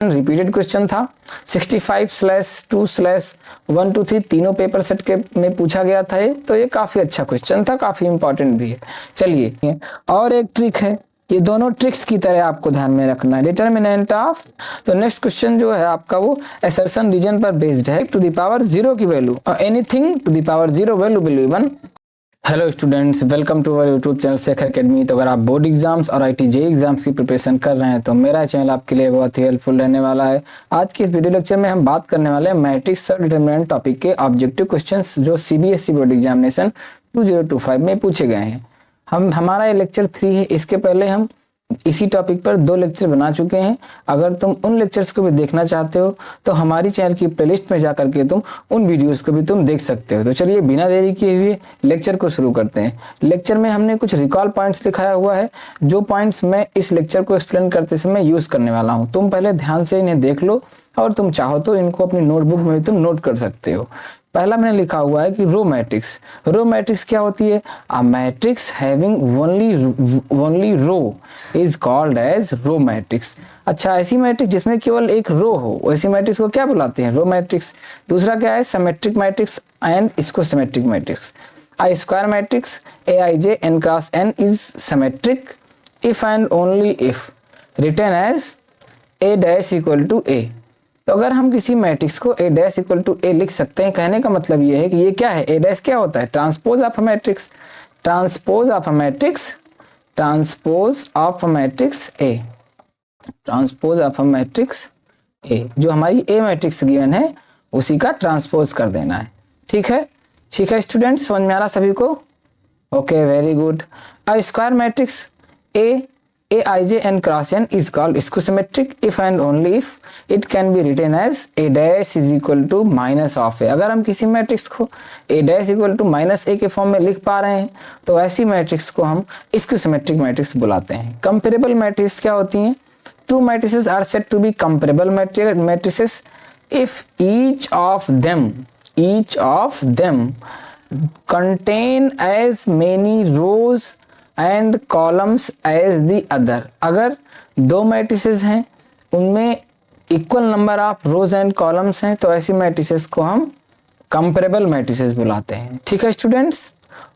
Repeated question था। 65/2/1 2 3 तीनों paper set के में पूछा गया था ये, तो ये काफी अच्छा क्वेश्चन था, काफी इंपॉर्टेंट भी है। चलिए और एक ट्रिक है, ये दोनों ट्रिक्स की तरह आपको ध्यान में रखना है। डिटर्मिनेंट ऑफ, तो नेक्स्ट क्वेश्चन जो है आपका वो असर्शन रीजन पर बेस्ड है। टू द पावर 0 की वैल्यू और anything to the power 0 value will be 1। Hello students, welcome to our YouTube channel Shekhar academy. तो अगर आप बोर्ड एग्जाम्स और IIT JEE एग्जाम्स की प्रिपरेशन कर रहे हैं तो मेरा चैनल आपके लिए बहुत ही हेल्पफुल रहने वाला है। आज की इस वीडियो लेक्चर में हम बात करने वाले हैं मैट्रिक्स और डिटरमिनेंट टॉपिक के ऑब्जेक्टिव क्वेश्चंस जो CBSE बोर्ड एग्जामिनेशन 2025 में पूछे गए हैं। हमारा ये लेक्चर 3 है। इसके पहले हम इसी टॉपिक पर 2 लेक्चर बना चुके हैं। अगर तुम उन लेक्चर्स को भी देखना चाहते हो तो हमारी चैनल की प्लेलिस्ट में जाकर के तुम उन वीडियोस को भी तुम देख सकते हो। तो चलिए बिना देरी किए हुए लेक्चर को शुरू करते हैं। लेक्चर में हमने कुछ रिकॉल पॉइंट्स दिखाया हुआ है, जो पॉइंट्स मैं इस लेक्चर को एक्सप्लेन करते समय यूज करने वाला हूं। तुम पहले ध्यान से इन्हें देख लो और तुम चाहो तो इनको अपनी नोटबुक में भी तुम नोट कर सकते हो। पहला मैंने लिखा हुआ है कि रो मैट्रिक्स। रो मैट्रिक्स क्या होती है? A matrix having only row is called as row matrix. अच्छा, ऐसी मैट्रिक्स जिसमें केवल एक रो हो, वैसी मैट्रिक्स को क्या बुलाते हैं? Row matrix. दूसरा क्या है? सिमेट्रिक मैट्रिक्स एंड इसको symmetric matrix. A square matrix Aij n cross n is symmetric if and only if written as A dash equal to A। तो अगर हम किसी मैट्रिक्स को A dash equal to A लिख सकते हैं, कहने का मतलब ये है कि ये क्या है? A dash क्या होता है? Transpose of a matrix, transpose of a matrix, transpose of a matrix A, transpose of a matrix A। जो हमारी A मैट्रिक्स गिवन है उसी का ट्रांसपोज कर देना है। ठीक है, ठीक है स्टूडेंट्स, समझ में आ रहा सभी को? Okay, very good. A square matrix Aij n cross n is called symmetric if and only if it can be written as A dash is equal to minus of A। अगर हम किसी matrix को A dash equal to minus A के form में लिख पा रहे हैं तो ऐसी मैट्रिक्स को हम सिमेट्रिक मैट्रिक्स बुलाते हैं। कंपेरेबल मैट्रिक्स क्या होती हैं? Two matrices are said to be comparable matrices if each of them contain as many rows and columns as the other. अगर दो मैट्रिसेस हैं उनमें equal number of rows and columns हैं तो ऐसी मैट्रिसेस को हम कंपेरेबल मैट्रिसेस बुलाते हैं। ठीक है स्टूडेंट्स?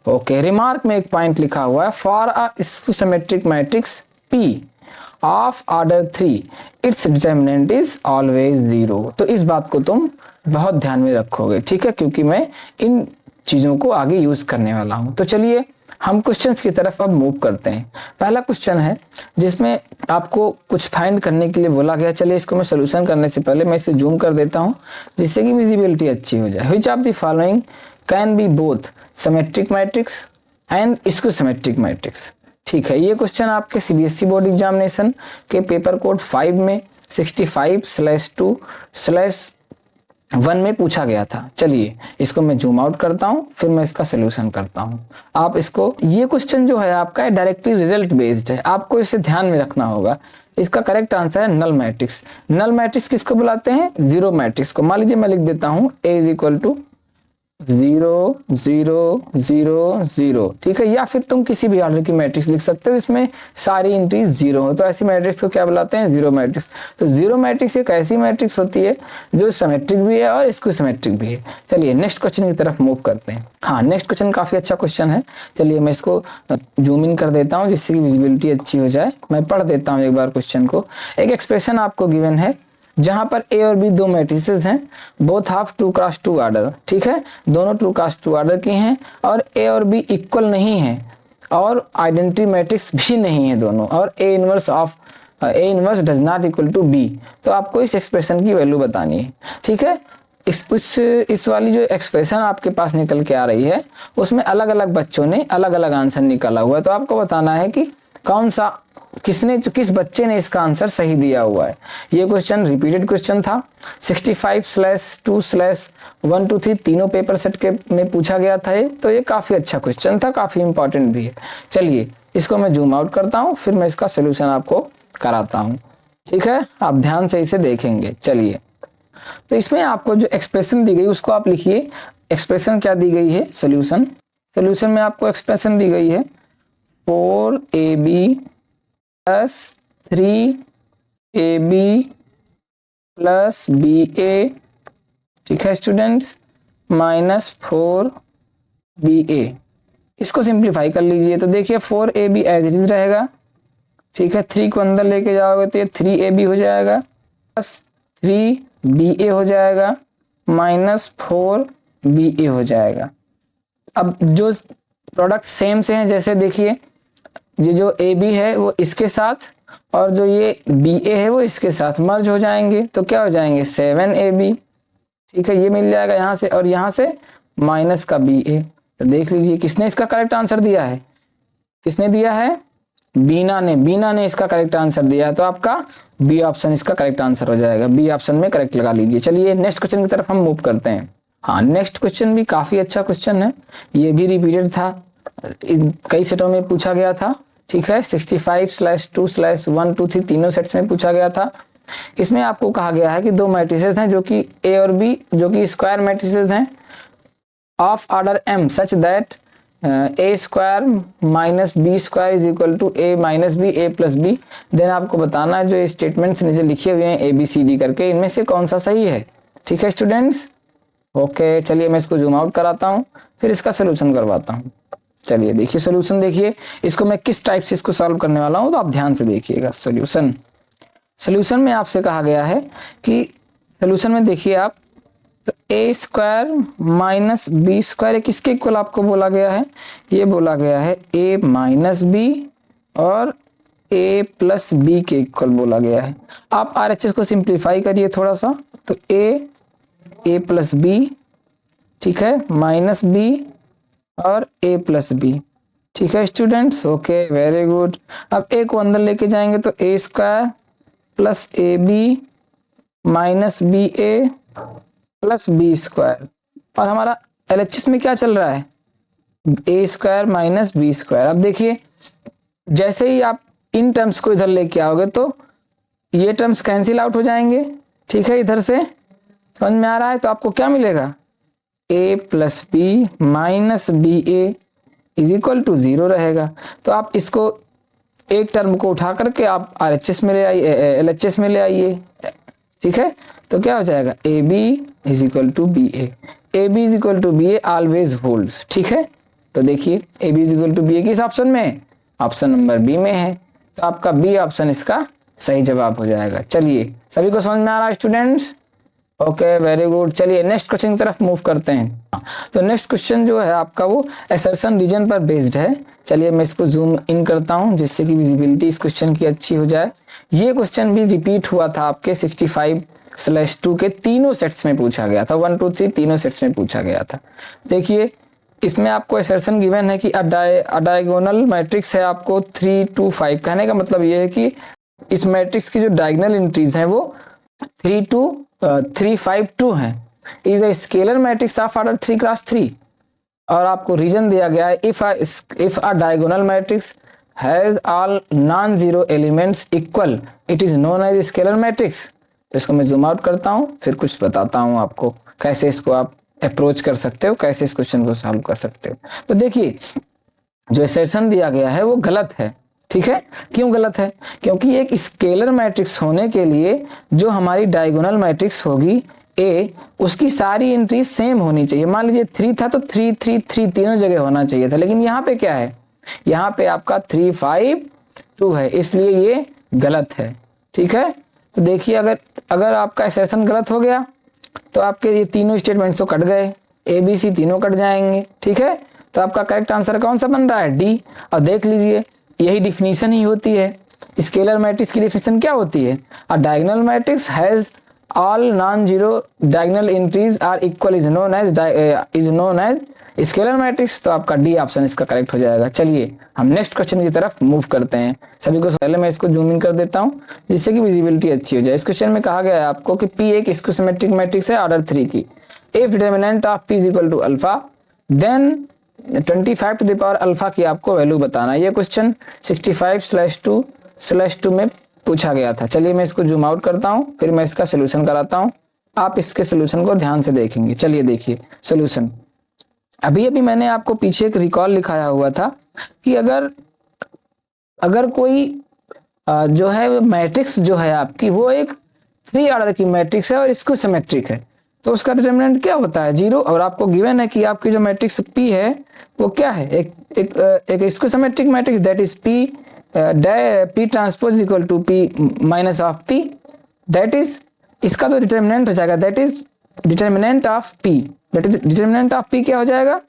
ओके, रिमार्क में एक पॉइंट लिखा हुआ है, for a symmetric matrix P of order 3 its determinant is always 0। तो इस बात को तुम बहुत ध्यान में रखोगे, ठीक है, क्योंकि मैं इन चीजों को आगे यूज करने वाला हूं। तो चलिए हम क्वेश्चंस की तरफ अब मूव करते हैं। पहला क्वेश्चन है जिसमें आपको कुछ फाइंड करने के लिए बोला गया। चलिए इसको मैं सोल्यूशन करने से पहले मैं इसे जूम कर देता हूं जिससे कि विजिबिलिटी अच्छी हो जाए। Which of the following can be both symmetric matrix and symmetric matrix? ठीक है, ये क्वेश्चन आपके CBSE बोर्ड एग्जामिनेशन के पेपर कोड 5 में 65/2/1 में पूछा गया था। चलिए इसको मैं जूम आउट करता हूं, फिर मैं इसका सोल्यूशन करता हूं। आप इसको, ये क्वेश्चन जो है आपका डायरेक्टली रिजल्ट बेस्ड है, आपको इसे ध्यान में रखना होगा। इसका करेक्ट आंसर है नल मैट्रिक्स। नल मैट्रिक्स किसको बुलाते हैं? जीरो मैट्रिक्स को। मान लीजिए मैं लिख देता हूं A इज इक्वल टू 0 0 0 0, ठीक है, या फिर तुम किसी भी ऑर्डर की मैट्रिक्स लिख सकते हो इसमें सारी एंट्रीज 0 हो, तो ऐसी मैट्रिक्स को क्या बुलाते हैं? Zero matrix. तो जीरो मैट्रिक्स एक ऐसी मैट्रिक्स होती है जो सिमेट्रिक भी है और सिमेट्रिक भी है। चलिए नेक्स्ट क्वेश्चन की तरफ मूव करते हैं। हाँ, नेक्स्ट क्वेश्चन काफी अच्छा क्वेश्चन है। चलिए मैं इसको जूम इन कर देता हूँ जिससे कि विजिबिलिटी अच्छी हो जाए। मैं पढ़ देता हूँ एक बार क्वेश्चन को। एक एक्सप्रेशन आपको गिवन है जहां पर A और B दो मैट्रिसेस हैं, बोथ हाफ 2x2 ऑर्डर, ठीक है, दोनों 2x2 ऑर्डर की हैं और A और B इक्वल नहीं है और आइडेंटिटी मैट्रिक्स भी नहीं है दोनों, और A inverse does not equal to B। तो आपको इस एक्सप्रेशन की वैल्यू बतानी है, ठीक है। इस वाली जो एक्सप्रेशन आपके पास निकल के आ रही है उसमें अलग अलग बच्चों ने अलग अलग आंसर निकाला हुआ है, तो आपको बताना है कि कौन सा किस बच्चे ने इसका आंसर सही दिया हुआ है। ये क्वेश्चन रिपीटेड क्वेश्चन था। 65/2/1 2 3 तीनों पेपर सेट के में पूछा गया था ये, तो ये काफी अच्छा क्वेश्चन था, काफी इंपॉर्टेंट भी है। चलिए इसको मैं जूम आउट करता हूं, फिर मैं इसका सोल्यूशन आपको कराता हूं, ठीक है, आप ध्यान से इसे देखेंगे। चलिए, तो इसमें आपको जो एक्सप्रेशन दी गई उसको आप लिखिए। एक्सप्रेशन क्या दी गई है? सोल्यूशन में आपको एक्सप्रेशन दी गई है 4AB + 3AB प्लस बी ए, ठीक है स्टूडेंट्स, माइनस 4BA। इसको सिंप्लीफाई कर लीजिए तो देखिए 4AB एज इट इज रहेगा, ठीक है। 3 को अंदर लेके जाओगे तो ये 3AB हो जाएगा, प्लस 3BA हो जाएगा, माइनस 4BA हो जाएगा। अब जो प्रोडक्ट सेम से हैं, जैसे देखिए ये जो AB है वो इसके साथ और जो ये BA है वो इसके साथ मर्ज हो जाएंगे, तो क्या हो जाएंगे 7AB, ठीक है। ये मिल जाएगा यहाँ से और यहाँ से माइनस का BA। तो देख लीजिए किसने इसका करेक्ट आंसर दिया है, किसने दिया है, बीना ने इसका करेक्ट आंसर दिया है। तो आपका बी ऑप्शन इसका करेक्ट आंसर हो जाएगा, बी ऑप्शन में करेक्ट लगा लीजिए। चलिए नेक्स्ट क्वेश्चन की तरफ हम मूव करते हैं। हाँ, नेक्स्ट क्वेश्चन भी काफी अच्छा क्वेश्चन है, ये भी रिपीटेड था, कई सेटों में पूछा गया था, ठीक है। 65/2/1 2 3 तीनों सेट्स में पूछा गया था। इसमें आपको कहा गया है कि दो मैट्रिसेस हैं जो कि ए और बी, जो कि स्क्वायर मैट्रिसेस हैं of order m such that a square minus B square is equal to a minus B, a plus B. Then आपको बताना है जो स्टेटमेंट्स नीचे लिखे हुए हैं ABCD करके, इनमें से कौन सा सही है, ठीक है स्टूडेंट्स। ओके, चलिए मैं इसको जूम आउट कराता हूँ, फिर इसका सोल्यूशन करवाता हूँ। चलिए देखिए सोल्यूशन, देखिए इसको मैं किस टाइप से इसको सॉल्व करने वाला हूँ, तो आप ध्यान से देखिएगा। सोल्यूशन में आपसे कहा गया है कि सोल्यूशन में देखिए आप, तो a square minus B square किसके इक्वल आपको बोला गया है, ये बोला गया है ए माइनस बी और ए प्लस बी के इक्वल बोला गया है। आप RHS को सिंप्लीफाई करिए थोड़ा सा, तो ए प्लस बी, ठीक है, माइनस बी और ए प्लस बी, ठीक है स्टूडेंट्स। Okay, very good. अब ए को अंदर लेके जाएंगे तो a square plus a b minus B a plus b square, और हमारा LHS में क्या चल रहा है, a square minus B square. अब देखिए जैसे ही आप इन टर्म्स को इधर लेके आओगे तो ये टर्म्स कैंसिल आउट हो जाएंगे, ठीक है। इधर से समझ में आ रहा है, तो आपको क्या मिलेगा, a plus B minus B A is equal to 0 रहेगा। तो आप इसको एक टर्म को उठा करके आप RHS में ले आइए, LHS में ले आइए, ठीक है। तो क्या हो जाएगा, ए b is equal to b a b is equal to b a always holds, ठीक है। तो देखिए a b is equal to b a किस ऑप्शन में, ऑप्शन नंबर बी में है, तो आपका बी ऑप्शन इसका सही जवाब हो जाएगा। चलिए सभी को समझ में आ रहा है स्टूडेंट्स, ओके वेरी गुड। चलिए नेक्स्ट क्वेश्चन की तरफ मूव करते हैं। तो नेक्स्ट क्वेश्चन जो है आपका वो असर्शन रीजन पर बेस्ड है। चलिए मैं इसको जूम इन करता हूं जिससे कि विजिबिलिटी इस क्वेश्चन की अच्छी हो जाए। ये क्वेश्चन भी रिपीट हुआ था आपके 65/2 के तीनों सेट्स में पूछा गया था, 1 2 3 तीनों सेट्स में पूछा गया था। देखिए इसमें आपको असर्शन गिवन है कि डायगोनल मैट्रिक्स है आपको 3 2 5। कहने का मतलब ये है कि इस मैट्रिक्स की जो डायगोनल एंट्रीज हैं वो 3 2 3 5 2 है, is a scalar matrix of order 3 cross 3। और आपको रीजन दिया गया है if a diagonal matrix has all non zero elements equal it is known as scalar matrix. तो इसको मैं जूम आउट करता हूं, फिर कुछ बताता हूं आपको कैसे इसको आप अप्रोच कर सकते हो, कैसे इस क्वेश्चन को सॉल्व कर सकते हो। तो देखिए जो असर्शन दिया गया है वो गलत है, ठीक है। क्यों गलत है, क्योंकि एक स्केलर मैट्रिक्स होने के लिए जो हमारी डायगोनल मैट्रिक्स होगी ए, उसकी सारी एंट्री सेम होनी चाहिए। मान लीजिए 3 था तो 3 3 3 तीनों जगह होना चाहिए था, लेकिन यहाँ पे क्या है, यहाँ पे आपका 3 5 2 है, इसलिए ये गलत है, ठीक है। तो देखिए अगर आपका असर्शन गलत हो गया तो आपके ये तीनों स्टेटमेंट्स तो कट गए, ABC तीनों कट जाएंगे, ठीक है। तो आपका करेक्ट आंसर कौन सा बन रहा है, डी। और देख लीजिए यही डिफिनीशन ही होती है, स्केलर मैट्रिक्स की डिफिनीशन क्या होती है, a diagonal matrix has all non zero diagonal entries are equal is known as scalar matrix. तो आपका डी ऑप्शन इसका करेक्ट हो जाएगा। चलिए हम नेक्स्ट क्वेश्चन की तरफ मूव करते हैं। सभी को पहले मैं इसको जूम इन कर देता हूं जिससे कि विजिबिलिटी अच्छी हो जाए। इस क्वेश्चन में कहा गया है आपको कि P एक स्क्वायर मैट्रिक्स है ऑर्डर 3 की, if determinant of P is equal to alpha then 25 to the power alpha की आपको वैल्यू बताना है। ये क्वेश्चन 65/2/2 में पूछा गया था। चलिए मैं इसको जूम आउट करता हूं, फिर मैं इसका सोल्यूशन कराता हूं, आप इसके सोल्यूशन को ध्यान से देखेंगे। चलिए देखिए सोल्यूशन, अभी मैंने आपको पीछे एक रिकॉल लिखाया हुआ था कि अगर कोई जो है मैट्रिक्स जो है आपकी वो एक 3 ऑर्डर की मैट्रिक्स है और स्क्यू सिमेट्रिक है, तो उसका डिटरमिनेंट क्या होता है? 0। और आपको गिवन है कि आपकी जो मैट्रिक्स P है वो क्या है? एक skew symmetric matrix, that is P transpose equal to P minus of P, that is इसका तो डिटरमिनेंट हो जाएगा, that is determinant of P, that is determinant of P क्या हो जाएगा?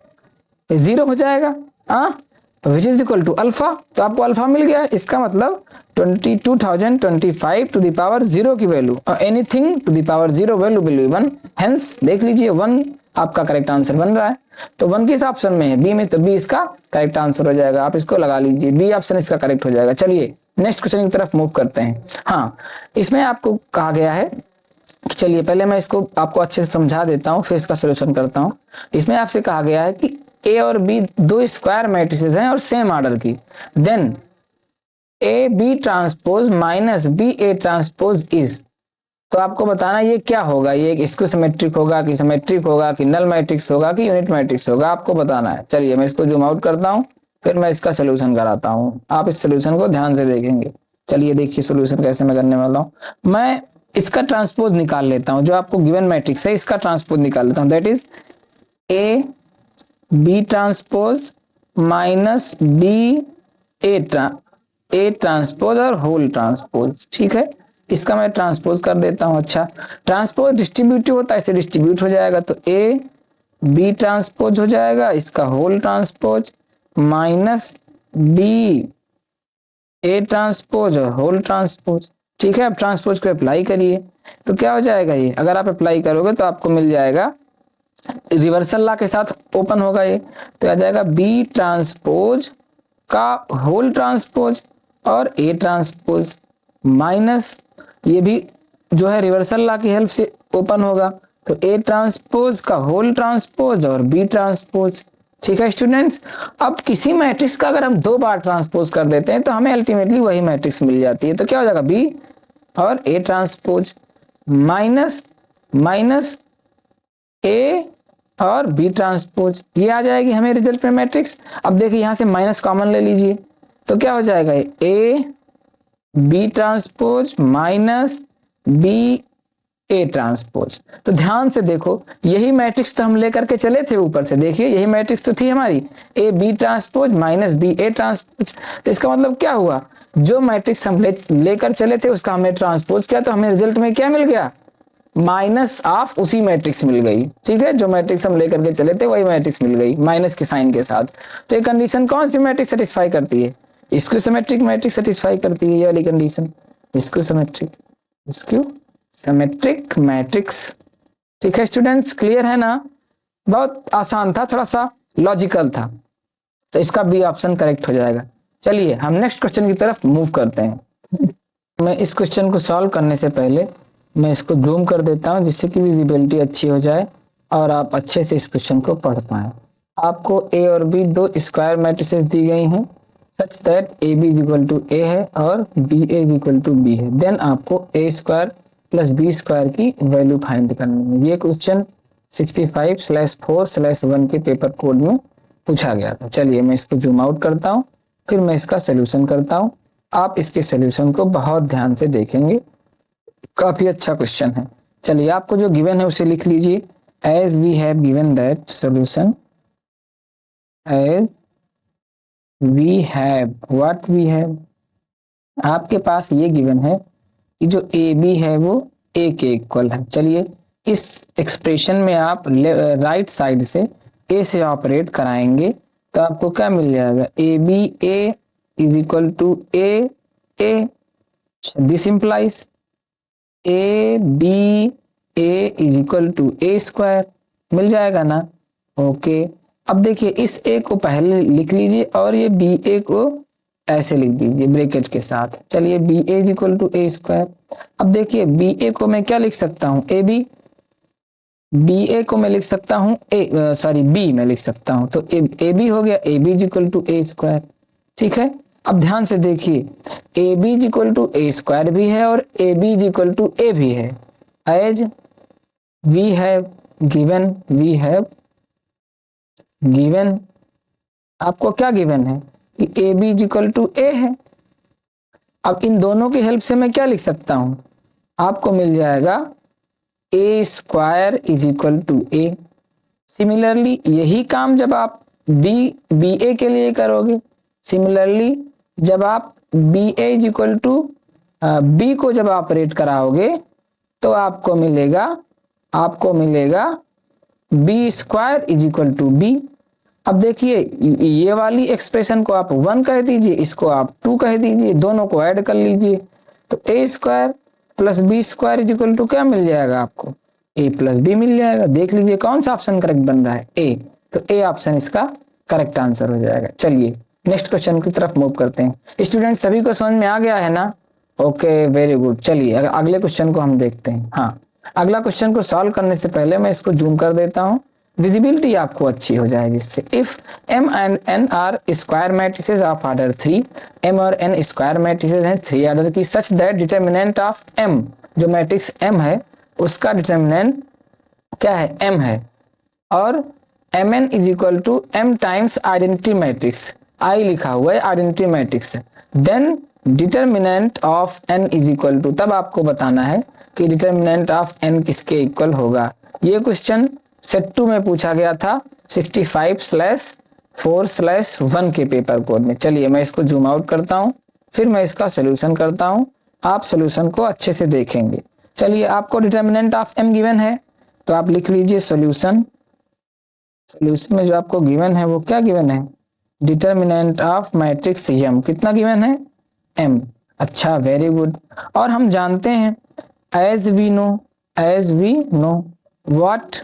0 हो जाएगा। हाँ, which is equal to alpha, तो आपको अल्फा मिल गया। इसका मतलब 22,025 टू द पावर 0 की value, anything to the power 0 value will be 1, hence देख लीजिए 1 आपका करेक्ट आंसर बन रहा है। तो 1 किस ऑप्शन में है? बी में, तो बी इसका करेक्ट आंसर हो जाएगा। आप इसको लगा लीजिए, बी ऑप्शन इसका करेक्ट हो जाएगा। चलिए नेक्स्ट क्वेश्चन की तरफ मूव करते हैं। हाँ, इसमें आपको कहा गया है, चलिए पहले मैं इसको आपको अच्छे से समझा देता हूं, फिर इसका सोल्यूशन करता हूं। इसमें आपसे कहा गया है कि ए और बी दो स्क्वायर मैट्रिसेस हैं और सेम ऑर्डर की, then A B transpose minus B A transpose is, तो आपको बताना ये क्या होगा, ये एक स्क्यू सिमेट्रिक होगा कि सिमेट्रिक होगा कि नल मैट्रिक्स होगा कि यूनिट मैट्रिक्स होगा, आपको बताना है। चलिए मैं इसको जूम आउट करता हूं, फिर मैं इसका सोल्यूशन कराता हूं, आप इस सोल्यूशन को ध्यान से देखेंगे। चलिए देखिए सोल्यूशन कैसे मैं करने वाला हूं। मैं इसका ट्रांसपोज निकाल लेता हूं, जो आपको गिवन मैट्रिक्स है इसका ट्रांसपोज निकाल लेता हूं, that is A B transpose minus B A transpose और होल ट्रांसपोज, ठीक है। इसका मैं ट्रांसपोज कर देता हूं। अच्छा, ट्रांसपोज डिस्ट्रीब्यूटिव होता है, इसे डिस्ट्रीब्यूट हो जाएगा, तो ए बी ट्रांसपोज हो जाएगा, इसका whole transpose minus B A transpose और होल ट्रांसपोज, ठीक है। अब ट्रांसपोज को अप्लाई करिए तो क्या हो जाएगा, ये अगर आप अप्लाई करोगे तो आपको मिल जाएगा, रिवर्सल लॉ के साथ ओपन होगा ये, तो आ जाएगा बी ट्रांसपोज का होल ट्रांसपोज और ए ट्रांसपोज माइनस, ये भी जो है रिवर्सल लॉ की हेल्प से ओपन होगा, तो ए ट्रांसपोज का होल ट्रांसपोज और बी ट्रांसपोज, ठीक है स्टूडेंट्स। अब किसी मैट्रिक्स का अगर हम 2 बार ट्रांसपोज कर देते हैं तो हमें अल्टीमेटली वही मैट्रिक्स मिल जाती है, तो क्या हो जाएगा, बी और ए ट्रांसपोज माइनस माइनस ए और बी ट्रांसपोज, ये आ जाएगी हमें रिजल्ट में मैट्रिक्स। अब देखिए यहां से माइनस कॉमन ले लीजिए, तो क्या हो जाएगा, ए B transpose minus B A transpose. तो ध्यान से देखो, यही मैट्रिक्स तो हम लेकर के चले थे ऊपर से, देखिए यही मैट्रिक्स तो थी हमारी, A B transpose minus B A transpose. तो इसका मतलब क्या हुआ, जो मैट्रिक्स हम लेकर चले थे उसका हमने ट्रांसपोज किया, तो हमें रिजल्ट में क्या मिल गया, माइनस ऑफ उसी मैट्रिक्स मिल गई, ठीक है। जो मैट्रिक्स हम लेकर के चले थे वही मैट्रिक्स मिल गई माइनस के साइन के साथ। तो ये कंडीशन कौन सी मैट्रिक्स सेटिस्फाई करती है, स्क्यू सिमेट्रिक मैट्रिक्स सेटिस्फाई करती है ये वाली कंडीशन, स्क्यू सिमेट्रिक मैट्रिक्स, ठीक है स्टूडेंट्स, क्लियर है ना। बहुत आसान था, थोड़ा सा लॉजिकल था, तो इसका बी ऑप्शन करेक्ट हो जाएगा। चलिए हम नेक्स्ट क्वेश्चन की तरफ मूव करते हैं। मैं इस क्वेश्चन को सॉल्व करने से पहले मैं इसको जूम कर देता हूं, जिससे कि विजिबिलिटी अच्छी हो जाए और आप अच्छे से इस क्वेश्चन को पढ़ पाएं। आपको ए और बी दो स्क्वायर मैट्रिसेस दी गई हैं, such that a b is equal to a है और b A is equal to b है, देन आपको a square plus b square की वैल्यू फाइंड करनी है। ये क्वेश्चन 65/4/1 के पेपर कोड में पूछा गया था। चलिए मैं इसको जूम आउट करता हूँ, फिर मैं इसका सोल्यूशन करता हूँ। आप इसके सोल्यूशन को बहुत ध्यान से देखेंगे, काफी अच्छा क्वेश्चन है। चलिए आपको जो गिवन है उसे लिख लीजिए, as we have given that solution, as we have what we have, आपके पास ये गिवन है कि जो ए बी है वो ए के इक्वल है। चलिए इस एक्सप्रेशन में आप राइट साइड से ए से ऑपरेट कराएंगे तो आपको क्या मिल जाएगा, ए b A is equal to a a, this implies a b A is equal to A square, मिल जाएगा ना। ओके, अब देखिए इस ए को पहले लिख लीजिए और ये बी ए को ऐसे लिख दीजिए ब्रैकेट के साथ। चलिए B A is equal to A square. अब देखिए बी ए को मैं क्या लिख सकता हूँ, ए बी, बी ए को मैं लिख सकता हूँ बी में लिख सकता हूँ, तो ए बी हो गया a b is equal to A square, ठीक है। अब ध्यान से देखिए, a b is equal to A square भी है और a b is equal to a भी है, एज वी हैव गिवन, आपको क्या गिवन है कि a b is equal to a है। अब इन दोनों की हेल्प से मैं क्या लिख सकता हूं, आपको मिल जाएगा a square is equal to a. Similarly यही काम जब आप बी ए के लिए करोगे, सिमिलरली जब आप B A is equal to B को जब ऑपरेट कराओगे तो आपको मिलेगा B square is equal to B. अब देखिए ये वाली एक्सप्रेशन को आप 1 कह दीजिए, इसको आप 2 कह दीजिए, दोनों को ऐड कर लीजिए तो a square plus b square is equal to क्या मिल जाएगा आपको, ए प्लस बी मिल जाएगा। देख लीजिए कौन सा ऑप्शन करेक्ट बन रहा है, ए। तो ए ऑप्शन इसका करेक्ट आंसर हो जाएगा। चलिए नेक्स्ट क्वेश्चन की तरफ मूव करते हैं। स्टूडेंट सभी को समझ में आ गया है ना? Okay very good. चलिए अगले क्वेश्चन को हम देखते हैं। हाँ, अगला क्वेश्चन को सॉल्व करने से पहले मैं इसको जूम कर देता हूँ, विजिबिलिटी आपको अच्छी हो जाएगी इससे। If m and n are square matrices of order 3, m और n स्क्वायर मैट्रिसेस हैं 3 ऑर्डर की, such that determinant of m, जो मैट्रिक्स m है उसका डिटर्मिनेंट क्या है, m है, और mn is equal to m times identity matrix, I लिखा हुआ है identity matrix, then determinant of n is equal to, तब आपको बताना है कि डिटर्मिनेंट ऑफ n किसके इक्वल होगा। ये क्वेश्चन सेट 2 में पूछा गया था 65/4/1 के पेपर कोड में। चलिए मैं इसको जूम आउट करता हूं, फिर मैं इसका सोल्यूशन करता हूं, आप सोल्यूशन को अच्छे से देखेंगे। चलिए आपको डिटर्मिनेंट ऑफ m गिवन है तो आप लिख लीजिए सोल्यूशन में जो आपको गिवन है वो क्या गिवन है, डिटर्मिनेंट ऑफ मैट्रिक्स m कितना गिवन है, m। अच्छा वेरी गुड। और हम जानते हैं as we know what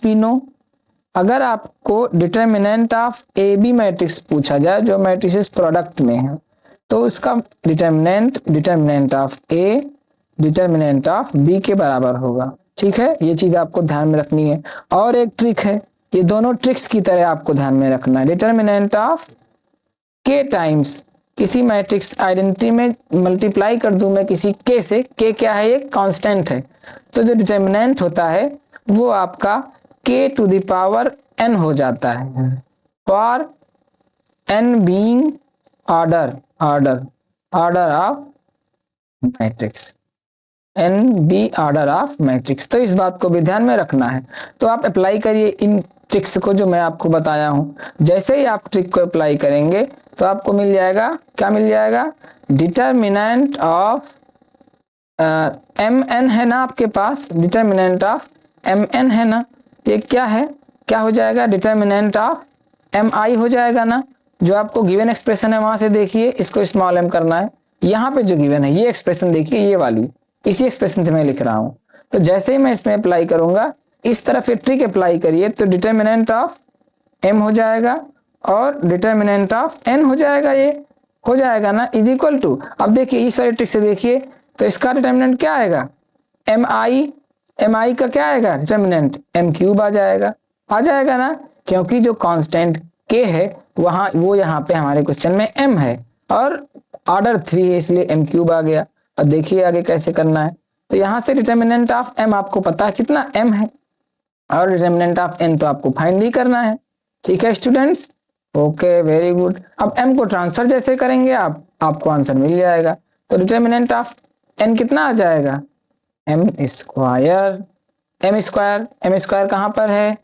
we know, अगर आपको determinant of A B matrix पूछा जाए जो मैट्रिसेस प्रोडक्ट में है तो उसका determinant of A determinant of B के बराबर होगा। ठीक है, ये चीज आपको ध्यान में रखनी है। और एक ट्रिक है, ये दोनों ट्रिक्स की तरह आपको ध्यान में रखना है। डिटर्मिनेंट ऑफ के टाइम्स किसी मैट्रिक्स आइडेंटिटी में मल्टीप्लाई कर दूं मैं किसी के से, के क्या है, एक कांस्टेंट है, तो जो डिटर्मिनेंट होता है वो आपका k to the power n हो जाता है, for n being order of matrix, n be order of matrix. तो इस बात को भी ध्यान में रखना है। तो आप अप्लाई करिए इन ट्रिक्स को जो मैं आपको बताया हूं। जैसे ही आप ट्रिक को अप्लाई करेंगे तो आपको मिल जाएगा, क्या मिल जाएगा, डिटर्मिनेंट ऑफ mn है ना आपके पास, डिटर्मिनेंट ऑफ mn है ना, ये क्या है, क्या हो जाएगा, डिटर्मिनेंट ऑफ mi हो जाएगा ना। जो आपको गिवन एक्सप्रेशन है वहां से देखिए, इसको स्मॉल m करना है, यहाँ पे जो गिवन है ये एक्सप्रेशन देखिए, ये वाली, इसी एक्सप्रेशन से मैं लिख रहा हूं। तो जैसे ही मैं इसमें अप्लाई करूंगा, इस तरफ ये ट्रिक अप्लाई करिए तो डिटर्मिनेंट ऑफ m हो जाएगा और डिटर्मिनेंट ऑफ n हो जाएगा, ये हो जाएगा ना, इज इक्वल टू, अब देखिए इस साइड ट्रिक से देखिए तो इसका डिटर्मिनेंट क्या आएगा, mi का क्या आएगा डिटर्मिनेंट, m क्यूब आ जाएगा ना, क्योंकि जो कांस्टेंट k है वहां वो यहाँ पे हमारे क्वेश्चन में m है और ऑर्डर 3 है इसलिए m क्यूब आ गया। और देखिए आगे कैसे करना है, तो यहाँ से डिटर्मिनेंट ऑफ m आपको पता है कितना m है और डिटर्मिनेंट ऑफ n तो आपको फाइंड ही करना है। ठीक है स्टूडेंट्स, ओके वेरी गुड। अब m को ट्रांसफर जैसे करेंगे आपको आंसर मिल जाएगा। तो डिटर्मिनेंट ऑफ n कितना आ जाएगा, m स्क्वायर कहां पर है,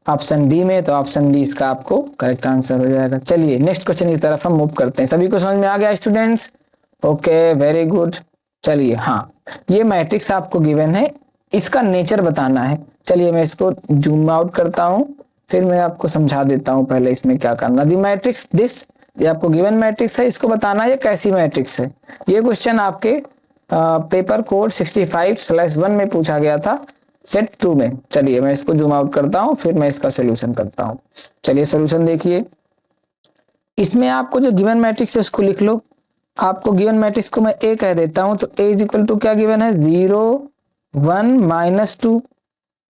ऑप्शन डी में, तो ऑप्शन डी इसका आपको करेक्ट आंसर हो जाएगा। चलिए नेक्स्ट क्वेश्चन की तरफ हम मूव करते हैं। सभी को समझ में आ गया स्टूडेंट्स, ओके वेरी गुड। चलिए हाँ, ये मैट्रिक्स आपको गिवन है, इसका नेचर बताना है। चलिए मैं इसको जूम आउट करता हूं, फिर मैं आपको समझा देता हूं पहले इसमें क्या करना। दी मैट्रिक्स दिस, ये आपको गिवन मैट्रिक्स है, इसको बताना है ये कैसी मैट्रिक्स है। ये क्वेश्चन आपके पेपर कोड 65/1 में पूछा गया था सेट 2 में। चलिए मैं इसको जूम आउट करता हूं, फिर मैं इसका सोल्यूशन करता हूं। चलिए सोल्यूशन देखिए, इसमें आपको जो गिवन मैट्रिक्स है उसको लिख लो। आपको गिवन मैट्रिक्स को मैं ए कह देता हूं, तो ए इज इक्वल टू क्या गिवन है, 0 1 -2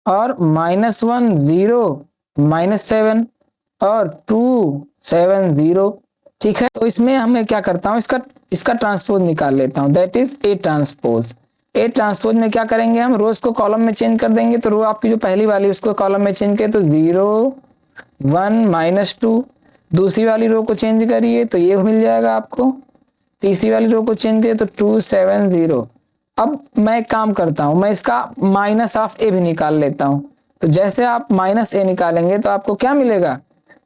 और -1 0 -7 और 2 7 0। ठीक है, तो इसमें हमें क्या करता हूं, इसका ट्रांसपोज निकाल लेता हूं, that is a transpose. A transpose में क्या करेंगे, हम रोज को कॉलम में चेंज कर देंगे। तो रो आपकी जो पहली वाली उसको कॉलम में चेंज किए तो 0 1 -2, दूसरी वाली रो को चेंज करिए तो ये मिल जाएगा आपको, तीसरी वाली रो को चेंज किए तो 2 7 0, अब मैं एक काम करता हूं, मैं इसका माइनस ऑफ ए भी निकाल लेता हूं। तो जैसे आप माइनस ए निकालेंगे तो आपको क्या मिलेगा,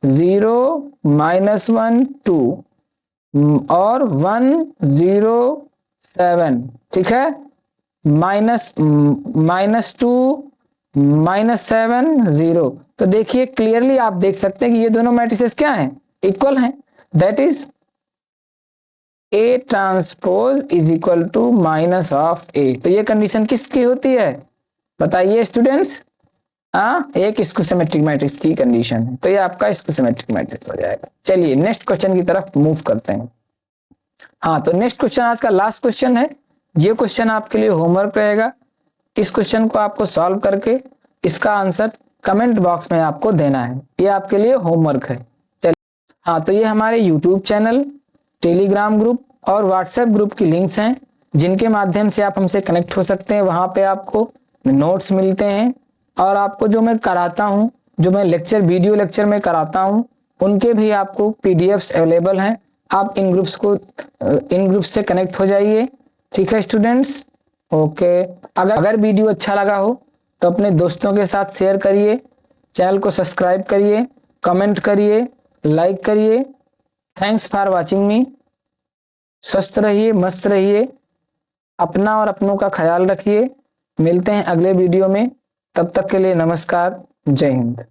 0 -1 2 और 1 0 7, ठीक है, -2 -7 0। तो देखिए क्लियरली आप देख सकते हैं कि ये दोनों मैट्रिसेस क्या हैं, इक्वल हैं। That is a transpose is equal to minus of a. तो ये कंडीशन किसकी होती है, बताइए स्टूडेंट्स। हाँ, एक स्क्यूसिमेट्रिक मैट्रिक्स की कंडीशन है। तो ये आपका स्क्यूसिमेट्रिक मैट्रिक्स हो जाएगा। चलिए नेक्स्ट क्वेश्चन की तरफ मूव करते हैं। हाँ, तो नेक्स्ट क्वेश्चन आज का लास्ट क्वेश्चन है। ये क्वेश्चन आपके लिए होमवर्क रहेगा। इस क्वेश्चन को आपको सॉल्व करके इसका आंसर कमेंट बॉक्स में आपको देना है। ये आपके लिए होमवर्क है। चलिए, हाँ, तो ये हमारे यूट्यूब चैनल, टेलीग्राम ग्रुप और व्हाट्सएप ग्रुप की लिंक्स हैं, जिनके माध्यम से आप हमसे कनेक्ट हो सकते हैं। वहां पे आपको नोट्स मिलते हैं और आपको जो मैं कराता हूं, जो मैं लेक्चर वीडियो लेक्चर में कराता हूं, उनके भी आपको पीडीएफ्स अवेलेबल हैं। आप इन ग्रुप्स से कनेक्ट हो जाइए। ठीक है स्टूडेंट्स, ओके। अगर वीडियो अच्छा लगा हो तो अपने दोस्तों के साथ शेयर करिए, चैनल को सब्सक्राइब करिए, कमेंट करिए, लाइक करिए। थैंक्स फॉर वॉचिंग मी। स्वस्थ रहिए, मस्त रहिए, अपना और अपनों का ख्याल रखिए। मिलते हैं अगले वीडियो में, तब तक के लिए नमस्कार, जय हिंद।